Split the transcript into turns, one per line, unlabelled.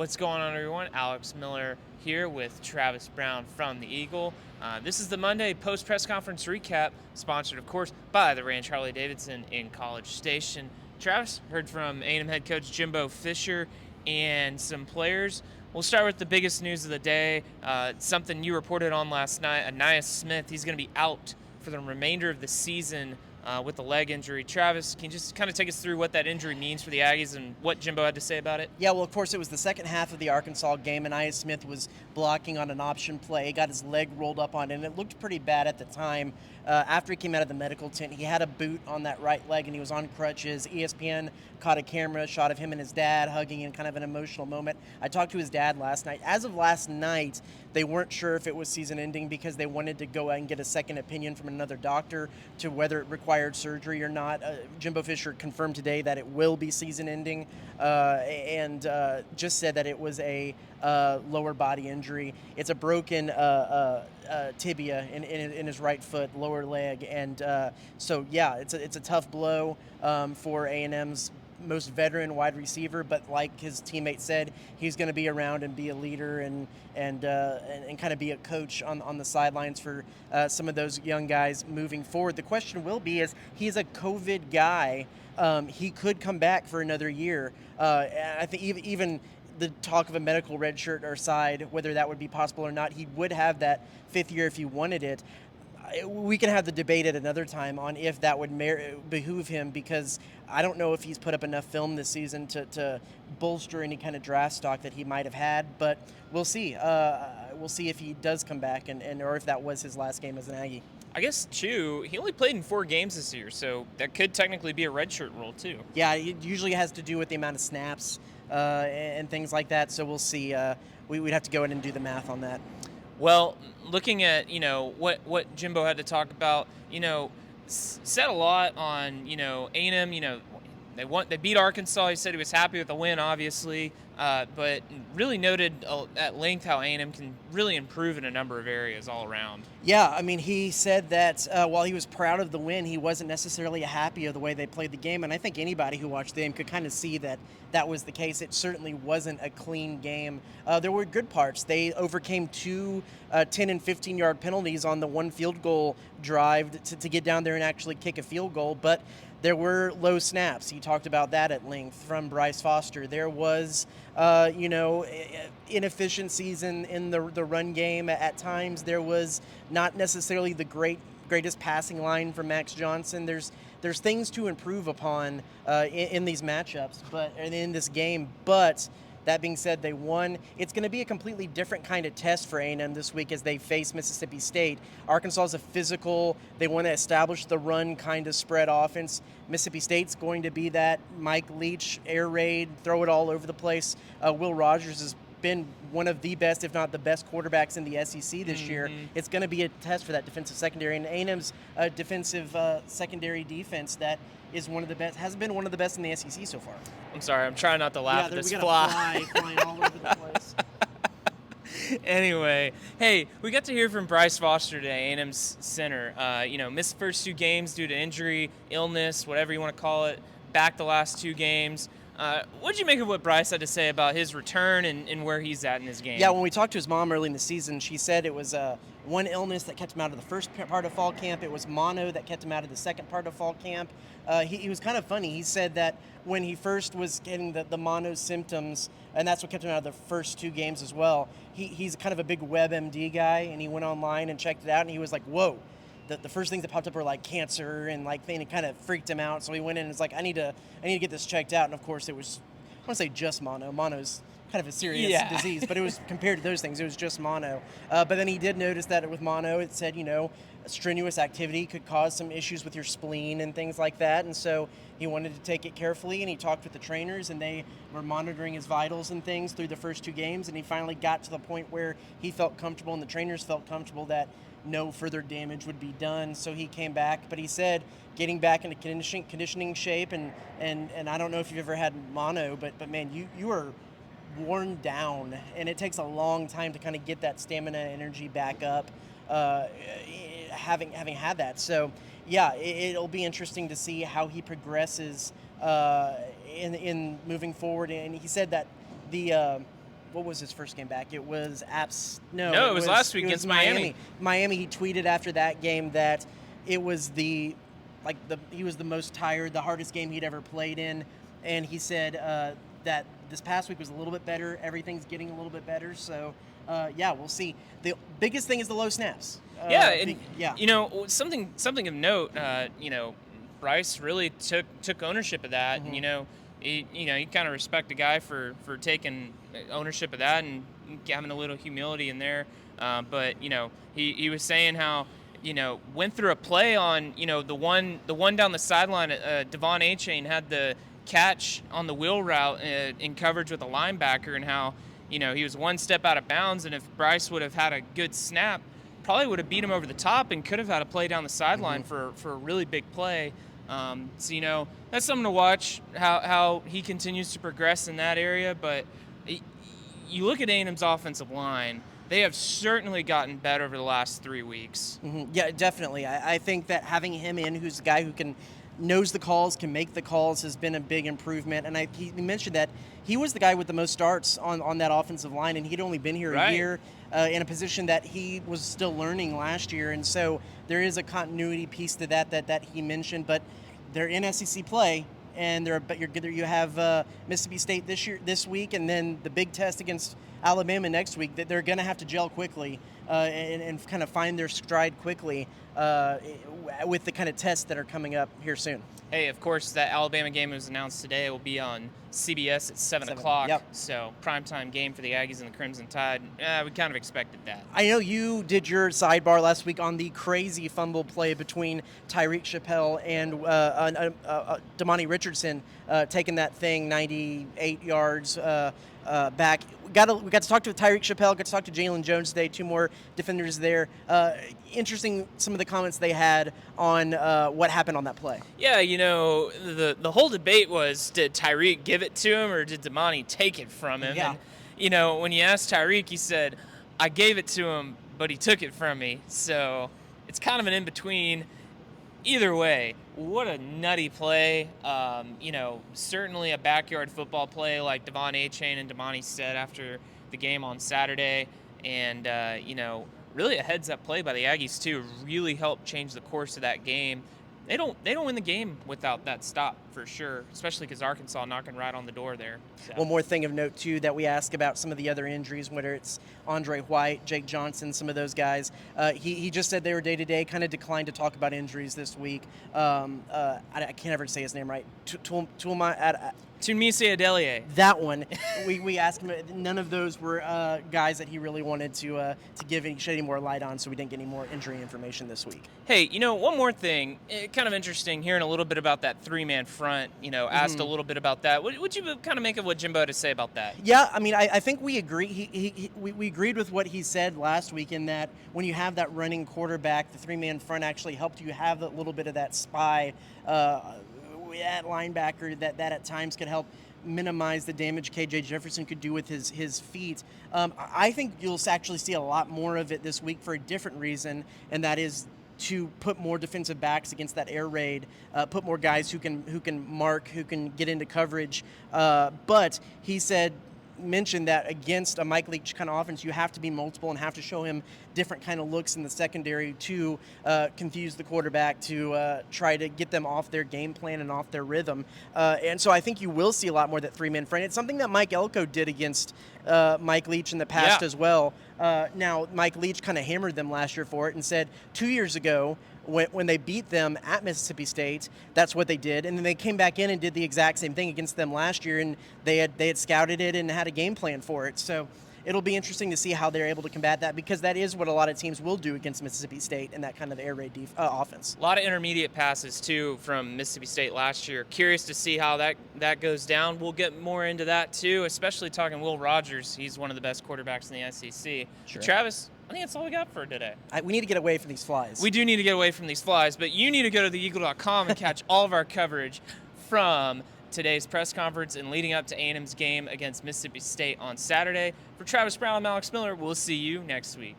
What's going on, everyone? Alex Miller here with Travis Brown from the Eagle. This is the Monday post-press conference recap, sponsored, of course, by the Ranch Harley-Davidson in College Station. Travis, heard from A&M head coach Jimbo Fisher and some players. We'll start with the biggest news of the day, something you reported on last night. Anaya Smith, he's going to be out for the remainder of the season with the leg injury. Travis, can you just kind of take us through what that injury means for the Aggies and what Jimbo had to say about it?
Yeah, well, of course, it was the second half of the Arkansas game, and Anaya Smith was blocking on an option play, got his leg rolled up on it, and it looked pretty bad at the time. After he came out of the medical tent, he had a boot on that right leg, and he was on crutches. ESPN caught a camera shot of him and his dad hugging in kind of an emotional moment. I talked to his dad last night. As of last night, they weren't sure if it was season-ending because they wanted to go out and get a second opinion from another doctor to whether it required surgery or not. Jimbo Fisher confirmed today that it will be season-ending and just said that it was a lower body injury. It's a broken tibia in his right foot, lower leg, and so yeah, it's a tough blow for A&M's most veteran wide receiver, but like his teammate said, he's going to be around and be a leader and kind of be a coach on the sidelines for some of those young guys moving forward. The question will be, is he's a COVID guy. He could come back for another year. I think even the talk of a medical red shirt aside, whether that would be possible or not, he would have that fifth year if he wanted it. We can have the debate at another time on if that would behoove him, because I don't know if he's put up enough film this season to bolster any kind of draft stock that he might have had, but we'll see. We'll see if he does come back or if that was his last game as an Aggie.
I guess, too, he only played in 4 games this year, so that could technically be a redshirt rule, too.
Yeah, it usually has to do with the amount of snaps and things like that, so we'll see. We'd have to go in and do the math on that.
Well, looking at, what Jimbo had to talk about, said a lot on, A&M, they beat Arkansas. He said he was happy with the win, obviously, but really noted at length how A&M can really improve in a number of areas all around.
Yeah, I mean, he said that while he was proud of the win, he wasn't necessarily happy of the way they played the game, and I think anybody who watched the game could kind of see that that was the case. It certainly wasn't a clean game. There were good parts. They overcame 2 10 and 15-yard penalties on the 1 field goal drive to get down there and actually kick a field goal, but there were low snaps. He talked about that at length from Bryce Foster. There was, inefficiencies in the run game at times. There was not necessarily the greatest passing line from Max Johnson. There's things to improve upon in these matchups, but in this game. But that being said, they won. It's going to be a completely different kind of test for A&M this week as they face Mississippi State. Arkansas is a physical, they want to establish the run kind of spread offense. Mississippi State's going to be that Mike Leach air raid, throw it all over the place. Will Rogers has been one of the best, if not the best, quarterbacks in the SEC this year. It's going to be a test for that defensive secondary, and A&M's defensive secondary defense that is one of the best, has been one of the best in the SEC so far.
I'm sorry, I'm trying not to laugh at this
we got
fly.
a fly flying all over the place.
Anyway, hey, we got to hear from Bryce Foster today, A&M's center. Missed the first 2 games due to injury, illness, whatever you want to call it. Back the last 2 games. What did you make of what Bryce had to say about his return and where he's at in his game?
Yeah, when we talked to his mom early in the season, she said it was one illness that kept him out of the first part of fall camp. It was mono that kept him out of the second part of fall camp. He was kind of funny. He said that when he first was getting the mono symptoms, and that's what kept him out of the first 2 games as well, he's kind of a big WebMD guy, and he went online and checked it out, and he was like, whoa. The first things that popped up were like cancer and like thing. It kind of freaked him out. So he went in and was like, I need to get this checked out. And of course it was, I want to say just mono. Mono's kind of a serious disease, but it was compared to those things, it was just mono. But then he did notice that with mono, it said, strenuous activity could cause some issues with your spleen and things like that. And so he wanted to take it carefully, and he talked with the trainers, and they were monitoring his vitals and things through the first 2 games. And he finally got to the point where he felt comfortable and the trainers felt comfortable that no further damage would be done. So he came back, but he said getting back into conditioning shape, and I don't know if you've ever had mono, but man, you are worn down, and it takes a long time to kind of get that stamina energy back up, having had that. So yeah, it'll be interesting to see how he progresses in moving forward. And he said that the what was his first game back? It was No,
No, it was last week
it was
against Miami.
Miami. He tweeted after that game that it was he was the most tired, the hardest game he'd ever played in, and he said that this past week was a little bit better. Everything's getting a little bit better. So yeah, we'll see. The biggest thing is the low snaps. You
know, something of note. You know, Bryce really took ownership of that, and you know, you kind of respect a guy for taking ownership of that and having a little humility in there. But you know, he was saying how, you know, went through a play on, you know, the one down the sideline. Devon Achane had the catch on the wheel route in coverage with a linebacker, and how, you know, he was one step out of bounds, and if Bryce would have had a good snap, probably would have beat him over the top and could have had a play down the sideline for a really big play. So, you know, that's something to watch, how he continues to progress in that area. But you look at A&M's offensive line, they have certainly gotten better over the last 3 weeks.
Yeah, definitely. I think that having him in, who's a guy who knows the calls, can make the calls, has been a big improvement. And he mentioned that he was the guy with the most starts on that offensive line, and he'd only been here a year in a position that he was still learning last year. And so there is a continuity piece to that he mentioned. But they're in SEC play, and you have Mississippi State this week, and then the big test against Alabama next week. That they're going to have to gel quickly and kind of find their stride quickly with the kind of tests that are coming up here soon.
Hey, of course, that Alabama game was announced today. It will be on CBS at 7 o'clock.
Yep.
So, primetime game for the Aggies and the Crimson Tide. We kind of expected that.
I know you did your sidebar last week on the crazy fumble play between Tyreek Chappelle and Damani Richardson, taking that thing 98 yards back. We got to talk to Tyreek Chappelle, got to talk to Jalen Jones today, two more defenders there. Interesting, some of the comments they had on what happened on that play.
Yeah, you know, the whole debate was, did Tyreek give it to him or did Damani take it from him?
Yeah.
And, you know, when you asked Tyreek, he said, I gave it to him, but he took it from me. So it's kind of an in-between. Either way, what a nutty play. You know, certainly a backyard football play like Devon Achane and Damani said after the game on Saturday. And, you know, really a heads-up play by the Aggies, too. Really helped change the course of that game. They don't win the game without that stop, for sure, especially because Arkansas knocking right on the door there. So.
One more thing of note, too, that we ask about some of the other injuries, whether it's Andre White, Jake Johnson, some of those guys. He just said they were day-to-day, kind of declined to talk about injuries this week. I can't ever say his name right.
Tunmise Adelie.
That one. we asked him. None of those were guys that he really wanted to shed any more light on, so we didn't get any more injury information this week.
Hey, you know, one more thing. Kind of interesting hearing a little bit about that three-man front. You know, asked a little bit about that. What would you kind of make of what Jimbo had to say about that?
Yeah, I mean, I think we agree. We agreed with what he said last week in that when you have that running quarterback, the three-man front actually helped you have a little bit of that spy at linebacker that at times could help minimize the damage KJ Jefferson could do with his feet. I think you'll actually see a lot more of it this week for a different reason, and that is to put more defensive backs against that air raid, put more guys who can mark, who can get into coverage. But he mentioned that against a Mike Leach kind of offense, you have to be multiple and have to show him different kind of looks in the secondary to confuse the quarterback, to try to get them off their game plan and off their rhythm. And so I think you will see a lot more of that three-man front. It's something that Mike Elko did against Mike Leach in the past as well. Now, Mike Leach kind of hammered them last year for it and said 2 years ago, when they beat them at Mississippi State, that's what they did. And then they came back in and did the exact same thing against them last year, and they had scouted it and had a game plan for it. So it'll be interesting to see how they're able to combat that, because that is what a lot of teams will do against Mississippi State and that kind of air raid offense.
A lot of intermediate passes, too, from Mississippi State last year. Curious to see how that goes down. We'll get more into that, too, especially talking Will Rogers. He's one of the best quarterbacks in the SEC.
Sure.
Travis, I think that's all we got for today.
We need to get away from these flies.
We do need to get away from these flies, but you need to go to theeagle.com and catch all of our coverage from today's press conference and leading up to A&M's game against Mississippi State on Saturday. For Travis Brown and Alex Miller, we'll see you next week.